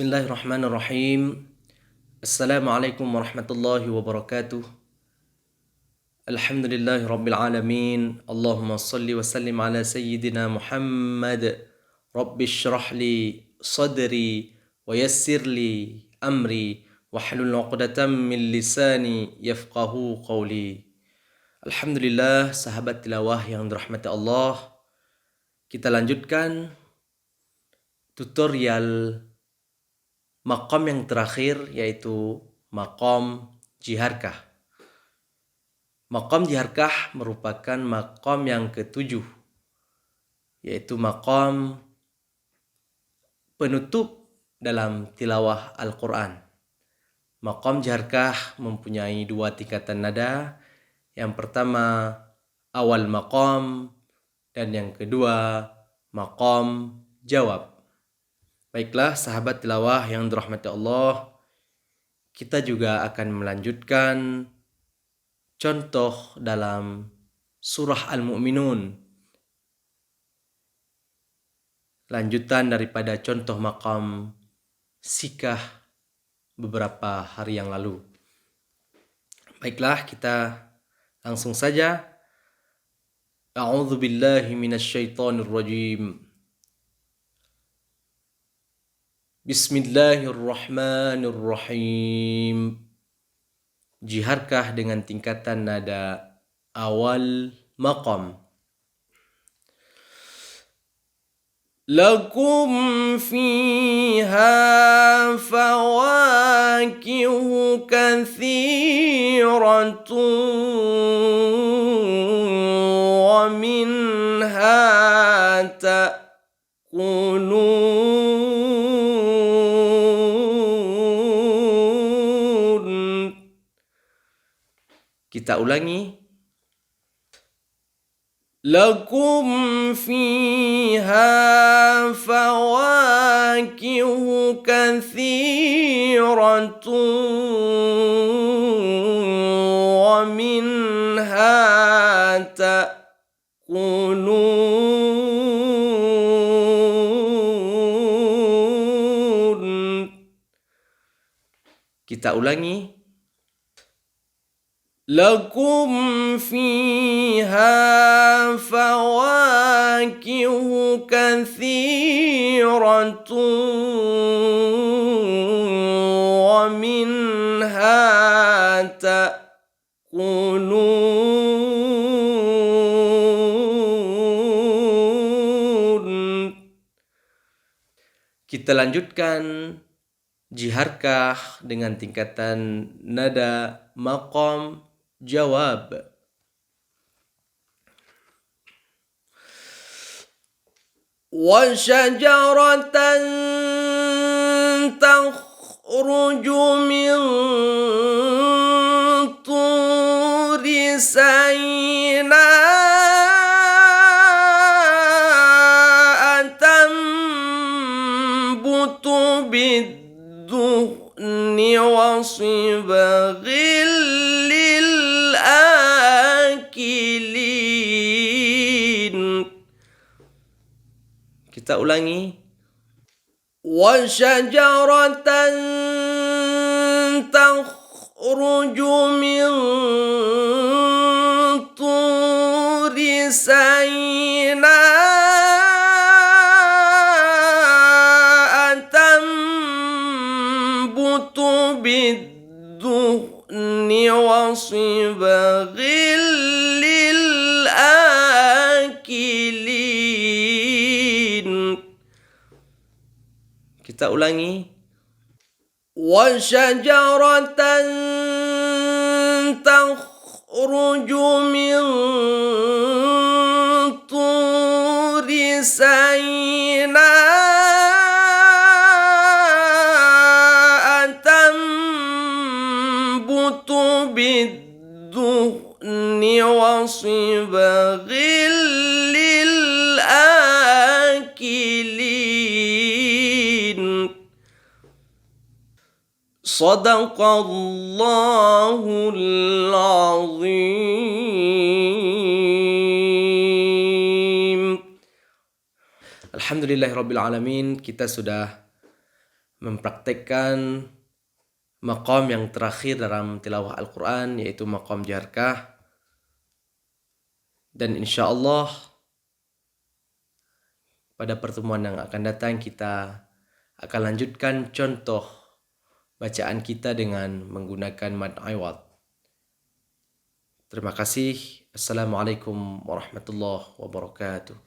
Bismillahirrahmanirrahim. Assalamualaikum warahmatullahi wabarakatuh. Alhamdulillahi rabbil alamin. Allahumma salli wa sallim ala sayyidina Muhammad. Rabbi shrah li sadri wa yassir li amri wahlul 'uqdatam min lisani yafqahu qawli. Alhamdulillah, sahabat tilawah yang dirahmati Allah. Kita lanjutkan tutorial maqam yang terakhir, yaitu maqam jiharkah. Maqam jiharkah merupakan maqam yang ketujuh, yaitu maqam penutup dalam tilawah Al-Quran. Maqam jiharkah mempunyai dua tingkatan nada. Yang pertama awal maqam, dan yang kedua maqam jawab. Baiklah sahabat tilawah yang dirahmati Allah, kita juga akan melanjutkan contoh dalam surah Al-Mu'minun. Lanjutan daripada contoh maqam sikah beberapa hari yang lalu. Baiklah, kita langsung saja. A'udzu billahi minasyaitonir rajim. Bismillahirrahmanirrahim. Jiharkah dengan tingkatan nada awal maqam. Lakum fiha fawakihu katsiratun wa minha ta'kulun. Kita ulangi. Lakum fiha fawakihu katsiratun wa minha ta'kulun. Kita ulangi. Lakum fiha fawakihu katsiratun wa minha ta'kulun. Kita lanjutkan jiharkah dengan tingkatan nada maqam jawab. Wa syajaratan takhruju min turi Sainaa tanbutu bid-duhni wa sibaghil Kita ulangi. Wa syajaratan takhruju min turi Sainaa tanbutu bid-duhni wa sibaghil Kita ulangi. Wa syajaratan takhruju min turi Sainaa tanbutu bid-duhni wa sibaghil Sadaqallahul azim. Alhamdulillahirabbil alamin. Kita sudah mempraktekkan maqam yang terakhir dalam tilawah Al-Quran, yaitu maqam jarkah. Dan insya Allah pada pertemuan yang akan datang kita akan lanjutkan contoh bacaan kita dengan menggunakan mad iwad. Terima kasih. Assalamualaikum warahmatullahi wabarakatuh.